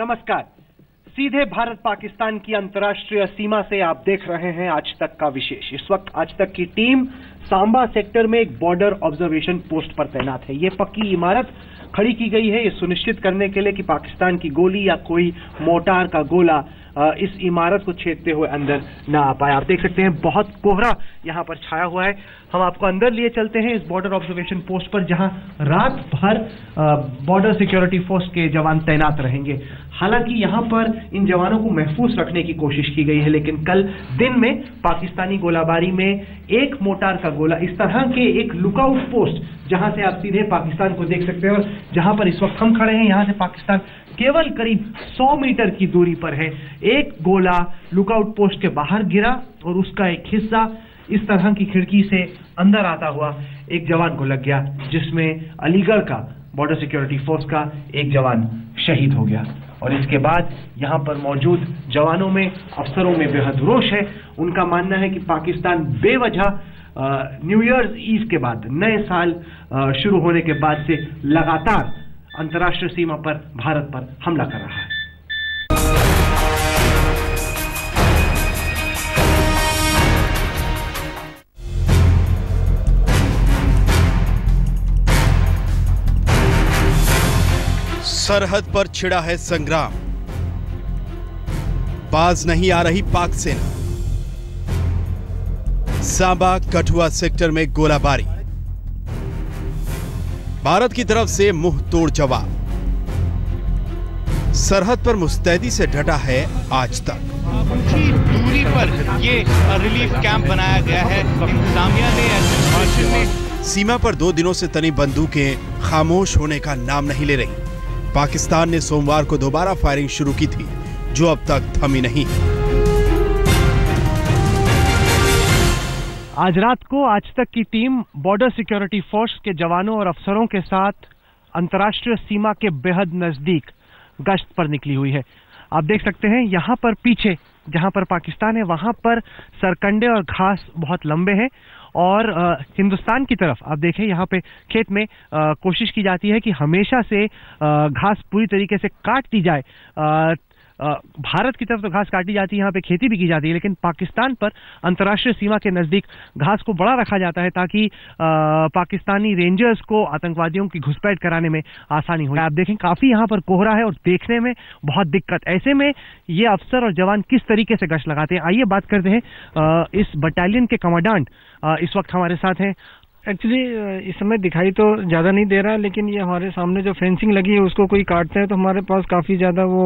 नमस्कार। सीधे भारत पाकिस्तान की अंतर्राष्ट्रीय सीमा से आप देख रहे हैं आज तक का विशेष। इस वक्त आज तक की टीम सांबा सेक्टर में एक बॉर्डर ऑब्जर्वेशन पोस्ट पर तैनात है। ये पक्की इमारत खड़ी की गई है ये सुनिश्चित करने के लिए कि पाकिस्तान की गोली या कोई मोर्टार का गोला इस इमारत को छेदते हुए अंदर ना आ पाए। आप देख सकते हैं बहुत कोहरा यहां पर छाया हुआ है। हम आपको अंदर लिए चलते हैं इस बॉर्डर ऑब्जर्वेशन पोस्ट पर, जहां रात भर बॉर्डर सिक्योरिटी फोर्स के जवान तैनात रहेंगे। हालांकि यहां पर इन जवानों को महफूज रखने की कोशिश की गई है, लेकिन कल दिन में पाकिस्तानी गोलाबारी में एक मोर्टार का गोला इस तरह के एक लुकआउट पोस्ट, जहां से आप सीधे पाकिस्तान को देख सकते हैं और जहां पर इस वक्त हम खड़े हैं, यहां से पाकिस्तान केवल करीब 100 मीटर की दूरी पर है। एक गोला लुकआउट पोस्ट के बाहर गिरा और उसका एक हिस्सा इस तरह की खिड़की से अंदर आता हुआ एक जवान को लग गया, जिसमें अलीगढ़ का बॉर्डर सिक्योरिटी फोर्स का एक जवान शहीद हो गया। और इसके बाद यहां पर मौजूद जवानों में, अफसरों में बेहद रोष है। उनका मानना है कि पाकिस्तान बेवजह न्यू ईयर्स ईव के बाद, नए साल शुरू होने के बाद से लगातार अंतर्राष्ट्रीय सीमा पर भारत पर हमला कर रहा है। सरहद पर छिड़ा है संग्राम, बाज नहीं आ रही पाक सेना। सांबा कठुआ सेक्टर में गोलाबारी, भारत की तरफ से मुंह तोड़ जवाब। सरहद पर मुस्तैदी से डटा है आज तक। ऊंची दूरी पर ये रिलीफ कैंप बनाया गया है। इंतजामिया ने सीमा पर 2 दिनों से तनी बंदूकें खामोश होने का नाम नहीं ले रही। पाकिस्तान ने सोमवार को दोबारा फायरिंग शुरू की थी, जो अब तक थमी नहीं। आज रात को आज तक की टीम बॉर्डर सिक्योरिटी फोर्स के जवानों और अफसरों के साथ अंतर्राष्ट्रीय सीमा के बेहद नजदीक गश्त पर निकली हुई है। आप देख सकते हैं यहां पर पीछे जहां पर पाकिस्तान है, वहां पर सरकंडे और घास बहुत लंबे हैं और हिंदुस्तान की तरफ आप देखें यहाँ पे खेत में कोशिश की जाती है कि हमेशा से घास पूरी तरीके से काट दी जाए। भारत की तरफ तो घास काटी जाती है, यहाँ पे खेती भी की जाती है, लेकिन पाकिस्तान पर अंतर्राष्ट्रीय सीमा के नजदीक घास को बड़ा रखा जाता है ताकि पाकिस्तानी रेंजर्स को आतंकवादियों की घुसपैठ कराने में आसानी हो। आप देखें काफी यहाँ पर कोहरा है और देखने में बहुत दिक्कत। ऐसे में ये अफसर और जवान किस तरीके से गश्त लगाते हैं, आइए बात करते हैं। इस बटालियन के कमांडेंट इस वक्त हमारे साथ हैं। एक्चुअली इस समय दिखाई तो ज़्यादा नहीं दे रहा, लेकिन ये हमारे सामने जो फेंसिंग लगी है उसको कोई काटते हैं तो हमारे पास काफ़ी ज़्यादा वो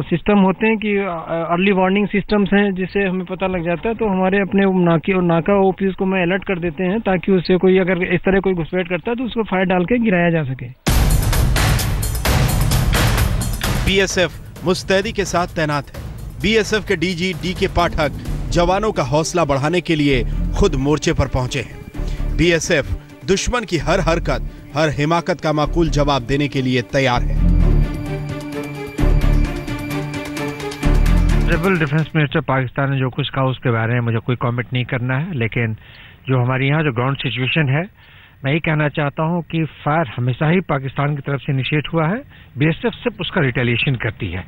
सिस्टम होते हैं कि अर्ली वार्निंग सिस्टम्स हैं, जिससे हमें पता लग जाता है। तो हमारे अपने नाकी और नाका ओपीएस को मैं अलर्ट कर देते हैं ताकि उससे कोई अगर इस तरह कोई घुसपैठ करता है तो उसको फायर डाल के गिराया जा सके। बीएसएफ मुस्तैदी के साथ तैनात है। बीएसएफ के डीजी डीके पाठक जवानों का हौसला बढ़ाने के लिए खुद मोर्चे पर पहुंचे हैं। बीएसएफ दुश्मन की हर हरकत, हर हिमाकत का माकूल जवाब देने के लिए तैयार है। सिविल डिफेंस मिनिस्टर पाकिस्तान ने जो कुछ कहा उसके बारे में मुझे कोई कमेंट नहीं करना है, लेकिन जो हमारे यहाँ जो ग्राउंड सिचुएशन है, मैं ये कहना चाहता हूँ कि फायर हमेशा ही पाकिस्तान की तरफ से इनिशिएट हुआ है। बीएसएफ सिर्फ उसका रिटेलिएशन करती है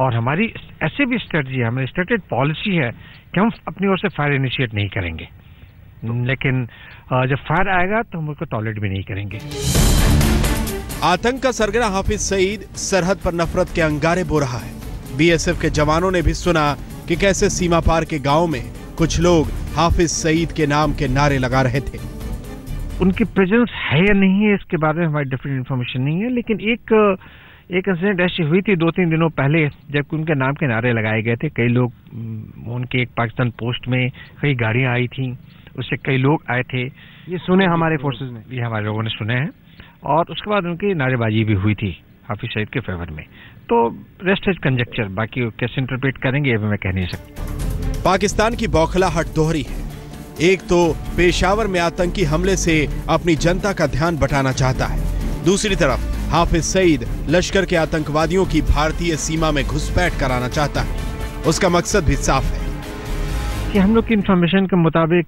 और हमारी ऐसे भी स्ट्रेटजी है, हमारी स्टेटेड पॉलिसी है कि हम अपनी ओर से फायर इनिशिएट नहीं करेंगे, लेकिन जब फायर आएगा तो हम उसको टॉलरेट भी नहीं करेंगे। आतंक का सरगना हाफिज सईद सरहद पर नफरत के अंगारे बो रहा है। बीएसएफ के जवानों ने भी सुना कि कैसे सीमा पार के गांव में कुछ लोग हाफिज सईद के नाम के नारे लगा रहे थे। उनकी प्रेजेंस है या नहीं है इसके बारे में हमारी डेफिनेट इन्फॉर्मेशन नहीं है, लेकिन एक इंसिडेंट ऐसी हुई थी 2-3 दिनों पहले जब उनके नाम के नारे लगाए गए थे। कई लोग उनके एक पाकिस्तान पोस्ट में कई गाड़ियां आई थी, उससे कई लोग आए थे। ये सुने हमारे फोर्सेस ने, ये हमारे लोगों ने सुने हैं और उसके बाद उनकी नारेबाजी भी हुई थी हाफिज सईद के फेवर में। तो रेस्ट इज कंजेक्चर, बाकी कैसे इंटरप्रेट करेंगे ये मैं कह नहीं सकता। पाकिस्तान की बौखलाहट दोहरी है। एक तो पेशावर में आतंकी हमले से अपनी जनता का ध्यान बटाना चाहता है, दूसरी तरफ हाफिज सईद लश्कर के आतंकवादियों की भारतीय सीमा में घुसपैठ कराना चाहता है। उसका मकसद भी साफ है कि हम लोग की इंफॉर्मेशन के मुताबिक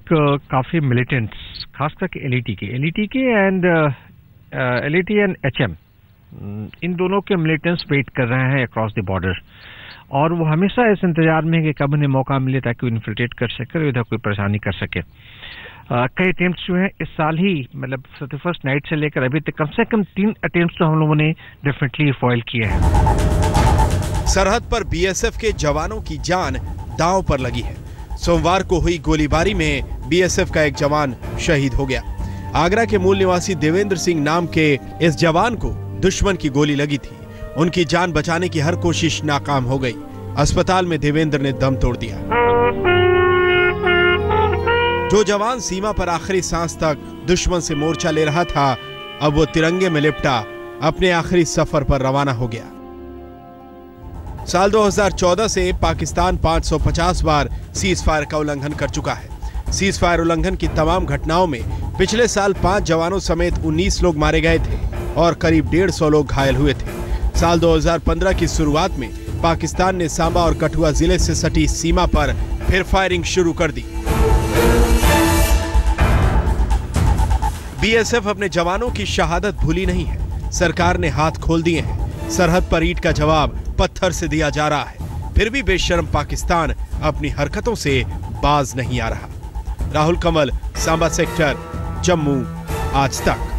काफी मिलिटेंट्स, खासकर के एलईटी के एंड एचएम इन दोनों के मिलिटेंट्स वेट कर रहे हैं अक्रॉस द बॉर्डर, और वो हमेशा इस इंतजार में है कि कब उन्हें मौका मिले ताकि वो इन्फिल्ट्रेट कर सके और इधर कोई परेशानी कर सके। कई अटेम्प्ट्स जो हैं इस साल ही, मतलब 31st नाइट से लेकर अभी तक कम से कम 3 अटेम्प्ट्स तो हम लोगों ने डेफिनेटली फॉइल किए हैं। सरहद पर बीएसएफ के जवानों की जान दांव पर लगी है। सोमवार को हुई गोलीबारी में बीएसएफ का एक जवान शहीद हो गया। आगरा के मूल निवासी देवेंद्र सिंह नाम के इस जवान को दुश्मन की गोली लगी थी। उनकी जान बचाने की हर कोशिश नाकाम हो गई। अस्पताल में देवेंद्र ने दम तोड़ दिया। जो जवान सीमा पर आखिरी सांस तक दुश्मन से मोर्चा ले रहा था, अब वो तिरंगे में लिपटा अपने आखिरी सफर पर रवाना हो गया। साल 2014 से पाकिस्तान 550 बार सीज फायर का उल्लंघन कर चुका है। सीज फायर उल्लंघन की तमाम घटनाओं में पिछले साल 5 जवानों समेत 19 लोग मारे गए थे और करीब 150 लोग घायल हुए थे। साल 2015 की शुरुआत में पाकिस्तान ने सांबा और कठुआ जिले से सटी सीमा पर फिर फायरिंग शुरू कर दी। बीएसएफ अपने जवानों की शहादत भूली नहीं है। सरकार ने हाथ खोल दिए हैं। सरहद पर ईंट का जवाब पत्थर से दिया जा रहा है। फिर भी बेशर्म पाकिस्तान अपनी हरकतों से बाज नहीं आ रहा। राहुल कमल, सांबा सेक्टर, जम्मू, आज तक।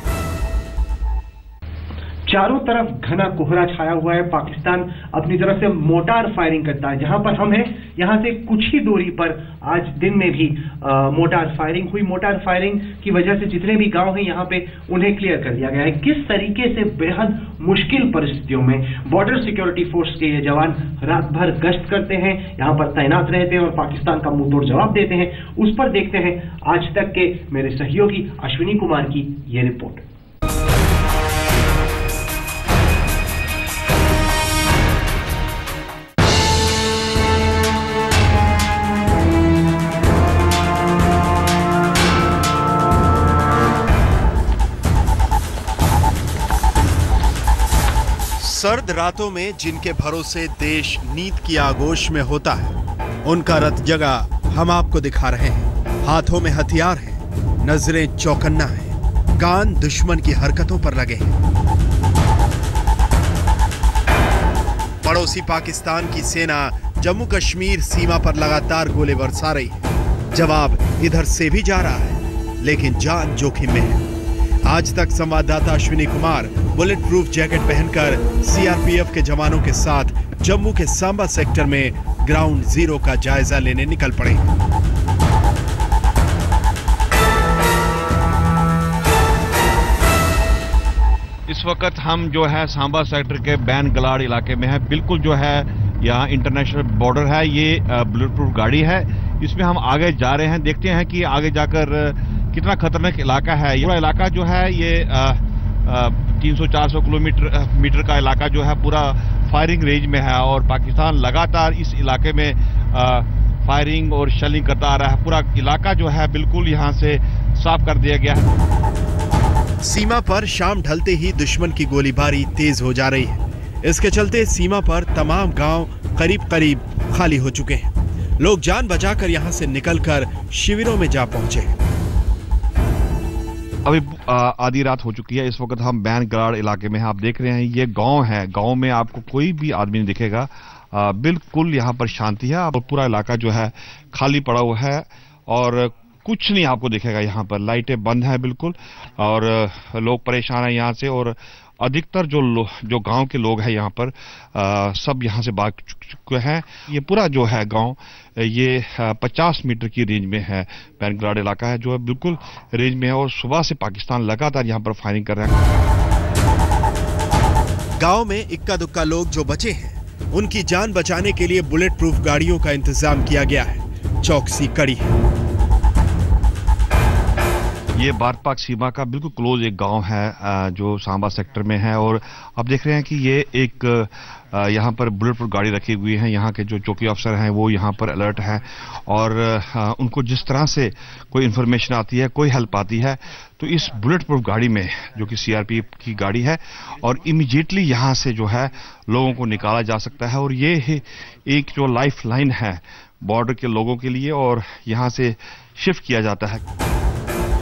चारों तरफ घना कोहरा छाया हुआ है। पाकिस्तान अपनी तरफ से मोटार फायरिंग करता है। जहां पर हम हैं, यहां से कुछ ही दूरी पर आज दिन में भी मोटार फायरिंग हुई। मोटार फायरिंग की वजह से जितने भी गांव हैं यहां पे उन्हें क्लियर कर दिया गया है। किस तरीके से बेहद मुश्किल परिस्थितियों में बॉर्डर सिक्योरिटी फोर्स के ये जवान रात भर गश्त करते हैं, यहां पर तैनात रहते हैं और पाकिस्तान का मुंह तोड़ जवाब देते हैं, उस पर देखते हैं आज तक के मेरे सहयोगी अश्विनी कुमार की ये रिपोर्ट। सर्द रातों में जिनके भरोसे देश नींद की आगोश में होता है, उनका रत जगह हम आपको दिखा रहे हैं। हाथों में हथियार हैं, नजरें चौकन्ना हैं, कान दुश्मन की हरकतों पर लगे हैं। पड़ोसी पाकिस्तान की सेना जम्मू कश्मीर सीमा पर लगातार गोले बरसा रही है। जवाब इधर से भी जा रहा है, लेकिन जान जोखिम में है। आज तक संवाददाता Ashwini Kumar bullet proof jacket पहनकर सीआरपीएफ के जवानों के साथ जम्मू के सांबा सेक्टर में ग्राउंड जीरो का जायजा लेने निकल पड़े। इस वक्त हम जो है सांबा सेक्टर के बैन गलाड़ इलाके में है। बिल्कुल जो है यहाँ इंटरनेशनल बॉर्डर है। ये बुलेट प्रूफ गाड़ी है। इसमें हम आगे जा रहे हैं, देखते हैं कि आगे जाकर कितना खतरनाक इलाका है। ये इलाका जो है ये 300-400 किलोमीटर का इलाका जो है पूरा फायरिंग रेंज में है और पाकिस्तान लगातार इस इलाके में फायरिंग और शेलिंग करता आ रहा है। पूरा इलाका जो है बिल्कुल यहाँ से साफ कर दिया गया है। सीमा पर शाम ढलते ही दुश्मन की गोलीबारी तेज हो जा रही है। इसके चलते सीमा पर तमाम गांव करीब करीब खाली हो चुके हैं। लोग जान बचाकर यहां से निकलकर शिविरों में जा पहुंचे हैं। अभी आधी रात हो चुकी है। इस वक्त हम बैन गलाड़ इलाके में हैं। आप देख रहे हैं ये गांव है। गांव में आपको कोई भी आदमी नहीं दिखेगा। बिल्कुल यहाँ पर शांति है और पूरा इलाका जो है खाली पड़ा हुआ है और कुछ नहीं आपको दिखेगा। यहाँ पर लाइटें बंद हैं बिल्कुल और लोग परेशान हैं यहाँ से। और अधिकतर जो गांव के लोग हैं यहाँ पर सब यहाँ से भाग चुके हैं। ये पूरा जो है गांव ये 50 मीटर की रेंज में है। बैन गलाड़ इलाका है जो है बिल्कुल रेंज में है और सुबह से पाकिस्तान लगातार यहाँ पर फायरिंग कर रहा है। गांव में इक्का दुक्का लोग जो बचे हैं, उनकी जान बचाने के लिए बुलेट प्रूफ गाड़ियों का इंतजाम किया गया है। चौकसी कड़ी है। ये भारत पाक सीमा का बिल्कुल क्लोज एक गांव है जो सांबा सेक्टर में है और आप देख रहे हैं कि ये एक यहाँ पर बुलेट प्रूफ गाड़ी रखी हुई है। यहाँ के जो चौकी अफसर हैं वो यहाँ पर अलर्ट हैं और उनको जिस तरह से कोई इन्फॉर्मेशन आती है, कोई हेल्प आती है, तो इस बुलेट प्रूफ गाड़ी में जो कि सीआरपीएफ की गाड़ी है और इमीडिएटली यहाँ से जो है लोगों को निकाला जा सकता है। और ये एक जो लाइफ लाइन है बॉर्डर के लोगों के लिए और यहाँ से शिफ्ट किया जाता है।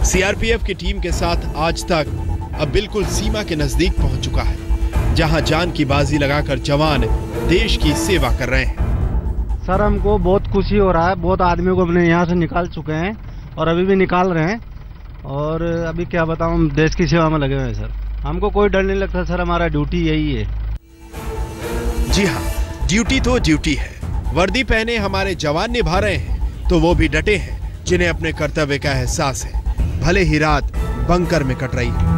सीआरपीएफ की टीम के साथ आज तक अब बिल्कुल सीमा के नजदीक पहुंच चुका है। जहां जान की बाजी लगाकर जवान देश की सेवा कर रहे हैं। सर हमको बहुत खुशी हो रहा है, बहुत आदमियों को हमने यहाँ से निकाल चुके हैं और अभी भी निकाल रहे हैं, और अभी क्या बताऊं, हम देश की सेवा में लगे हुए हैं सर। हमको कोई डर नहीं लगता सर, हमारा ड्यूटी यही है। जी हाँ, ड्यूटी तो ड्यूटी है। वर्दी पहने हमारे जवान निभा रहे हैं तो वो भी डटे हैं, जिन्हें अपने कर्तव्य का एहसास है, भले ही रात बंकर में कट रही है।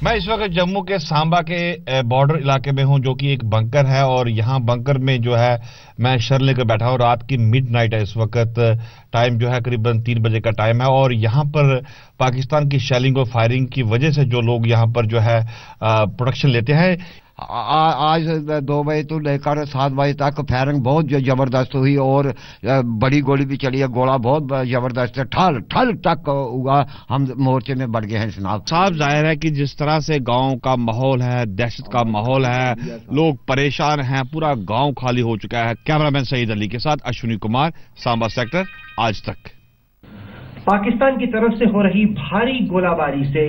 मैं इस वक्त जम्मू के सांबा के बॉर्डर इलाके में हूं, जो कि एक बंकर है, और यहां बंकर में जो है मैं शरण लेकर बैठा हूं। रात की मिडनाइट है इस वक्त, टाइम जो है करीबन 3 बजे का टाइम है, और यहां पर पाकिस्तान की शेलिंग और फायरिंग की वजह से जो लोग यहां पर जो है प्रोटेक्शन लेते हैं। आज 2 बजे तो लेकर 7 बजे तक फायरिंग बहुत जबरदस्त हुई, और बड़ी गोली भी चली है, गोला बहुत जबरदस्त है, ठल ठल तक हुआ। हम मोर्चे में बढ़ गए हैं जनाब। साफ जाहिर है कि जिस तरह से गांव का माहौल है, दहशत का माहौल है, लोग परेशान हैं, पूरा गांव खाली हो चुका है। कैमरामैन सईद अली के साथ अश्विनी कुमार, सांबा सेक्टर, आज तक। पाकिस्तान की तरफ से हो रही भारी गोलाबारी से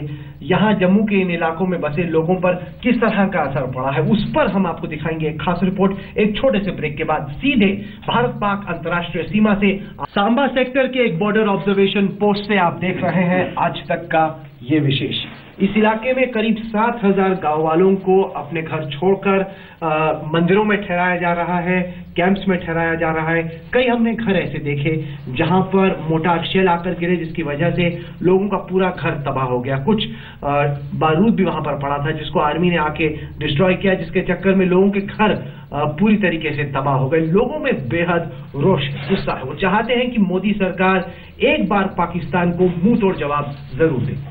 यहां जम्मू के इन इलाकों में बसे लोगों पर किस तरह का असर पड़ा है, उस पर हम आपको दिखाएंगे एक खास रिपोर्ट एक छोटे से ब्रेक के बाद। सीधे भारत पाक अंतर्राष्ट्रीय सीमा से सांबा सेक्टर के एक बॉर्डर ऑब्जर्वेशन पोस्ट से आप देख रहे हैं आज तक का ये विशेष। इस इलाके में करीब 7,000 गांव वालों को अपने घर छोड़कर मंदिरों में ठहराया जा रहा है, कैंप्स में ठहराया जा रहा है। कई हमने घर ऐसे देखे जहां पर मोटार शेल आकर गिरे, जिसकी वजह से लोगों का पूरा घर तबाह हो गया। कुछ बारूद भी वहां पर पड़ा था जिसको आर्मी ने आके डिस्ट्रॉय किया, जिसके चक्कर में लोगों के घर पूरी तरीके से तबाह हो गए। लोगों में बेहद रोष, गुस्सा है। वो चाहते हैं कि मोदी सरकार एक बार पाकिस्तान को मुंह तोड़ जवाब जरूर दे।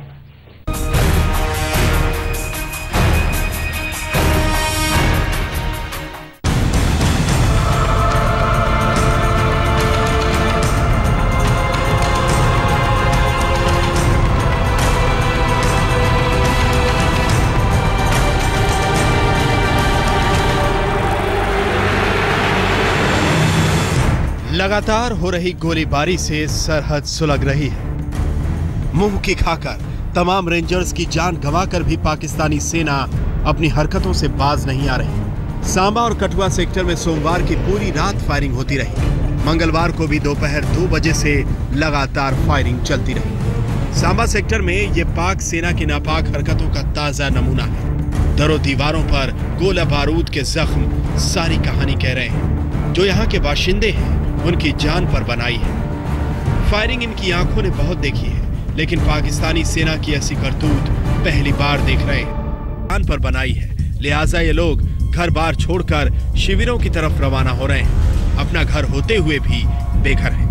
लगातार हो रही गोलीबारी से सरहद सुलग रही है। मुंह की खाकर तमाम रेंजर्स की जान गंवाकर भी पाकिस्तानी सेना अपनी हरकतों से बाज नहीं आ रही। सांबा और कठुआ सेक्टर में सोमवार की पूरी रात फायरिंग होती रही। मंगलवार को भी दोपहर 2 बजे से लगातार फायरिंग चलती रही। सांबा सेक्टर में ये पाक सेना की नापाक हरकतों का ताजा नमूना है। दरों दीवारों पर गोला बारूद के जख्म सारी कहानी कह रहे हैं। जो यहाँ के बाशिंदे हैं उनकी जान पर बनाई है। फायरिंग इनकी आंखों ने बहुत देखी है, लेकिन पाकिस्तानी सेना की ऐसी करतूत पहली बार देख रहे हैं। जान पर बनाई है, लिहाजा ये लोग घर बार छोड़कर शिविरों की तरफ रवाना हो रहे हैं, अपना घर होते हुए भी बेघर हैं।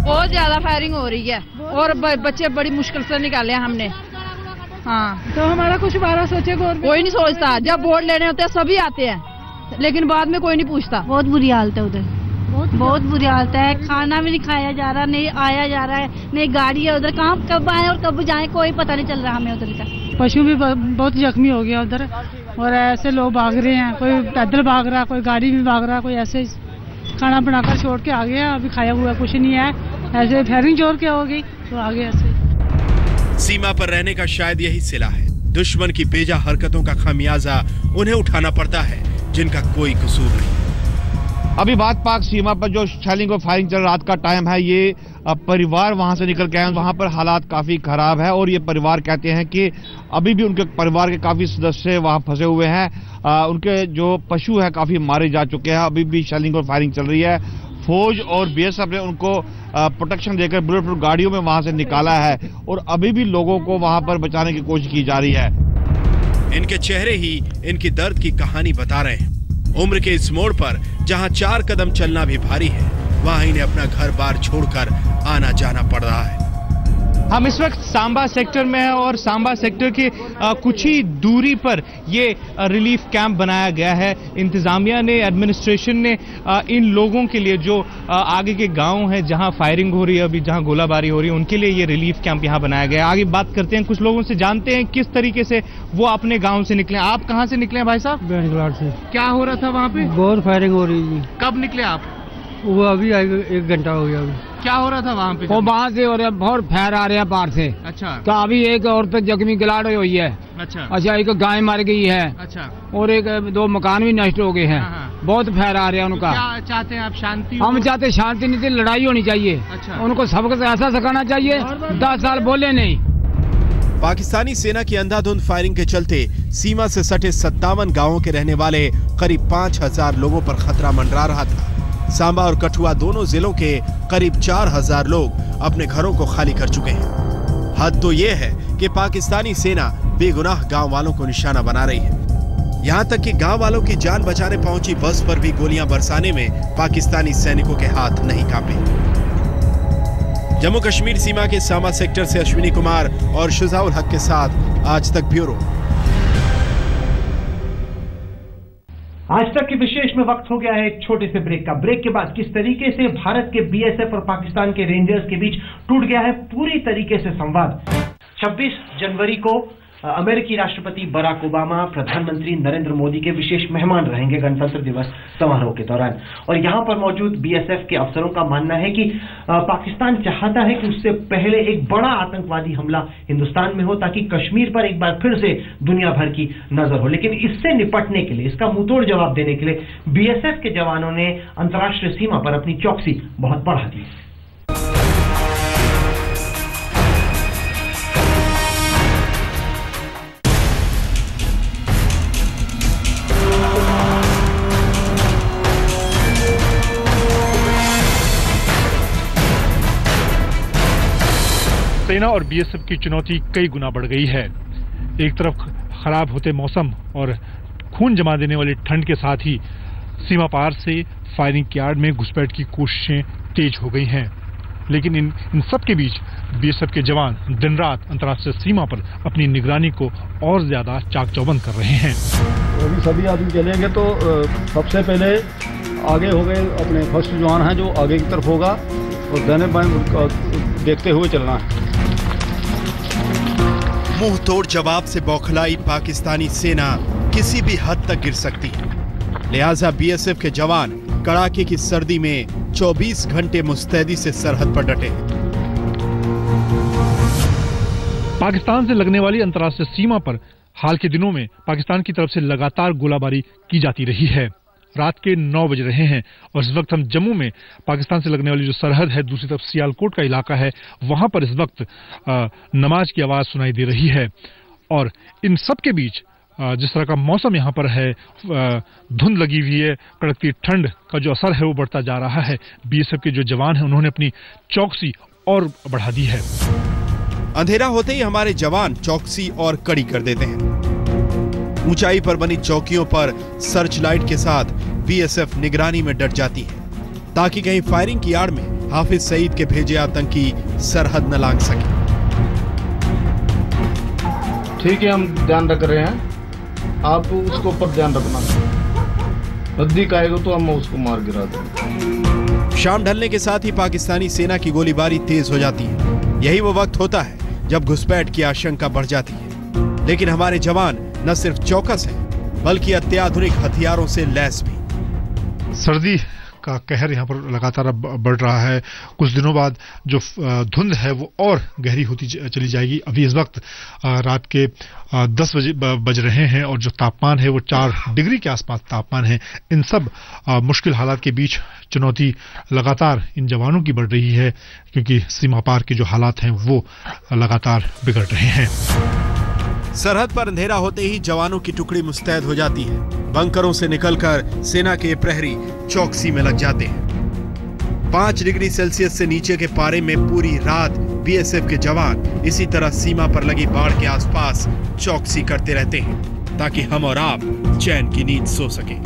बहुत ज्यादा फायरिंग हो रही है और बच्चे बड़ी मुश्किल से निकाले हमने। हाँ, तो हमारा कुछ बारा सोचे कोई नहीं सोचता। जब वोट लेने होते हैं सभी आते हैं, लेकिन बाद में कोई नहीं पूछता। बहुत बुरी हालत है उधर, बहुत बुरी हालत है। खाना भी नहीं खाया जा रहा, नहीं आया जा रहा है, नहीं गाड़ी है उधर। कहाँ कब आए और कब जाए कोई पता नहीं चल रहा हमें उधर का। पशु भी बहुत जख्मी हो गया उधर, और ऐसे लोग भाग रहे हैं, कोई पैदल भाग रहा, कोई गाड़ी में भाग रहा, कोई ऐसे खाना बनाकर छोड़ के आ गया। अभी खाया हुआ कुछ नहीं है, ऐसे फायरिंग जोर के हो गई तो आगे ऐसे। सीमा पर रहने का शायद यही सिला है। दुश्मन की बेजा हरकतों का खामियाजा उन्हें उठाना पड़ता है जिनका कोई कसूर नहीं। अभी बात पाक सीमा पर जो शेलिंग और फायरिंग चल, रात का टाइम है, ये परिवार वहां से निकल के आए, वहां पर हालात काफी खराब है, और ये परिवार कहते हैं कि अभी भी उनके परिवार के काफी सदस्य वहां फंसे हुए हैं। उनके जो पशु है काफी मारे जा चुके हैं। अभी भी शेलिंग और फायरिंग चल रही है। फौज और बीएसएफ ने उनको प्रोटेक्शन देकर बुलेट प्रूफ गाड़ियों में वहां से निकाला है, और अभी भी लोगों को वहां पर बचाने की कोशिश की जा रही है। इनके चेहरे ही इनकी दर्द की कहानी बता रहे हैं। उम्र के इस मोड़ पर जहां 4 कदम चलना भी भारी है, वहां इन्हें अपना घर बार छोड़कर आना जाना पड़ रहा है। हम इस वक्त सांबा सेक्टर में हैं, और सांबा सेक्टर के कुछ ही दूरी पर ये रिलीफ कैंप बनाया गया है। इंतजामिया ने, एडमिनिस्ट्रेशन ने इन लोगों के लिए जो आगे के गांव हैं जहां फायरिंग हो रही है, अभी जहां गोलाबारी हो रही है, उनके लिए ये रिलीफ कैंप यहां बनाया गया है। आगे बात करते हैं, कुछ लोगों से जानते हैं किस तरीके से वो अपने गाँव से निकले। आप कहाँ से निकले भाई साहब? बैंगलोर से। क्या हो रहा था वहाँ पे? बहुत फायरिंग हो रही थी। कब निकले आप? वो अभी 1 घंटा हो गया। अभी क्या हो रहा था वहाँ पे? वो वहाँ से हो रहा, बहुत फैर आ रहा पार से। अच्छा। तो अभी एक औरत जख्मी गिलाड़ हुई है। अच्छा, एक गाय मर गई है। अच्छा। और एक 2 मकान भी नष्ट हो गए हैं। बहुत फैर आ रहा है उनका। क्या चाहते हैं आप? शांति? हम चाहते शांति नहीं, लड़ाई होनी चाहिए। अच्छा। उनको सबक ऐसा सिखाना चाहिए, 10 साल बोले नहीं। पाकिस्तानी सेना की अंधाधुंध फायरिंग के चलते सीमा से सटे 57 गांवों के रहने वाले करीब 5000 लोगों पर खतरा मंडरा रहा था। सांबा और कठुआ दोनों जिलों के करीब 4000 लोग अपने घरों को खाली कर चुके हैं। हद तो ये है कि पाकिस्तानी सेना बेगुनाह गांव वालों को निशाना बना रही है। यहाँ तक कि गांव वालों की जान बचाने पहुंची बस पर भी गोलियां बरसाने में पाकिस्तानी सैनिकों के हाथ नहीं कांपे। जम्मू कश्मीर सीमा के सांबा सेक्टर से अश्विनी कुमार और शुजाउल हक के साथ आज तक ब्यूरो। आज तक की विशेष में वक्त हो गया है एक छोटे से ब्रेक का। ब्रेक के बाद किस तरीके से भारत के बीएसएफ और पाकिस्तान के रेंजर्स के बीच टूट गया है पूरी तरीके से संवाद। 26 जनवरी को अमेरिकी राष्ट्रपति बराक ओबामा प्रधानमंत्री नरेंद्र मोदी के विशेष मेहमान रहेंगे गणतंत्र दिवस समारोह के दौरान। और यहां पर मौजूद बीएसएफ के अफसरों का मानना है कि पाकिस्तान चाहता है कि उससे पहले एक बड़ा आतंकवादी हमला हिंदुस्तान में हो ताकि कश्मीर पर एक बार फिर से दुनिया भर की नजर हो। लेकिन इससे निपटने के लिए, इसका मुंहतोड़ जवाब देने के लिए बीएसएफ के जवानों ने अंतर्राष्ट्रीय सीमा पर अपनी चौकसी बहुत बढ़ा दी। सेना और बीएसएफ की चुनौती कई गुना बढ़ गई है। एक तरफ खराब होते मौसम और खून जमा देने वाली ठंड के साथ ही सीमा पार से फायरिंग यार्ड में घुसपैठ की कोशिशें तेज हो गई हैं। लेकिन इन सब के बीच बीएसएफ के जवान दिन रात अंतर्राष्ट्रीय सीमा पर अपनी निगरानी को और ज्यादा चाक चौबंद कर रहे हैं। अभी सभी आदमी चलेंगे तो सबसे पहले आगे हो गए अपने फर्स्ट जवान हैं जो आगे की तरफ होगा और दाने बाएं देखते हुए चलना है। मुंह तोड़ जवाब से बौखलाई पाकिस्तानी सेना किसी भी हद तक गिर सकती है। लिहाजा बीएसएफ के जवान कड़ाके की सर्दी में 24 घंटे मुस्तैदी से सरहद पर डटे। पाकिस्तान से लगने वाली अंतर्राष्ट्रीय सीमा पर हाल के दिनों में पाकिस्तान की तरफ से लगातार गोलाबारी की जाती रही है। रात के 9 बज रहे हैं और इस वक्त हम जम्मू में पाकिस्तान से लगने वाली जो सरहद है, दूसरी तरफ सियालकोट का इलाका है, वहां पर इस वक्त नमाज की आवाज सुनाई दे रही है। और इन सब के बीच जिस तरह का मौसम यहाँ पर है, धुंध लगी हुई है, कड़कती ठंड का जो असर है वो बढ़ता जा रहा है। बीएसएफ के जो जवान हैं उन्होंने अपनी चौकसी और बढ़ा दी है। अंधेरा होते ही हमारे जवान चौकसी और कड़ी कर देते हैं। ऊंचाई पर बनी चौकियों पर सर्च लाइट के साथ बीएसएफ निगरानी में डट जाती है ताकि कहीं फायरिंग की आड़ में हाफिज सईद के भेजे आतंकी सरहद न लांघ सके। ठीक है, हम ध्यान रख रहे हैं, आप उसके ऊपर ध्यान रखना। नजदीक आएगा तो हम उसको मार गिरा देंगे। शाम ढलने के साथ ही पाकिस्तानी सेना की गोलीबारी तेज हो जाती है। यही वो वक्त होता है जब घुसपैठ की आशंका बढ़ जाती है। लेकिन हमारे जवान न सिर्फ चौकस हैं, बल्कि अत्याधुनिक हथियारों से लैस भी। सर्दी का कहर यहाँ पर लगातार बढ़ रहा है। कुछ दिनों बाद जो धुंध है वो और गहरी होती चली जाएगी। अभी इस वक्त रात के 10 बज रहे हैं और जो तापमान है वो 4 डिग्री के आसपास तापमान है। इन सब मुश्किल हालात के बीच चुनौती लगातार इन जवानों की बढ़ रही है, क्योंकि सीमा पार के जो हालात हैं वो लगातार बिगड़ रहे हैं। सरहद पर अंधेरा होते ही जवानों की टुकड़ी मुस्तैद हो जाती है। बंकरों से निकलकर सेना के प्रहरी चौकसी में लग जाते हैं। 5 डिग्री सेल्सियस से नीचे के पारे में पूरी रात बीएसएफ के जवान इसी तरह सीमा पर लगी बाढ़ के आसपास चौकसी करते रहते हैं ताकि हम और आप चैन की नींद सो सकें।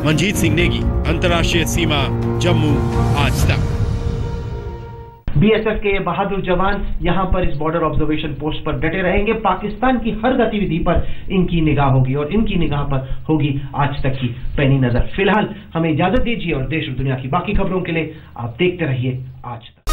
मंजीत सिंह नेगी, अंतर्राष्ट्रीय सीमा, जम्मू, आज तक। बीएसएफ के ये बहादुर जवान यहां पर इस बॉर्डर ऑब्जर्वेशन पोस्ट पर डटे रहेंगे। पाकिस्तान की हर गतिविधि पर इनकी निगाह होगी और इनकी निगाह पर होगी आज तक की पैनी नजर। फिलहाल हमें इजाजत दीजिए और देश और दुनिया की बाकी खबरों के लिए आप देखते रहिए आज तक।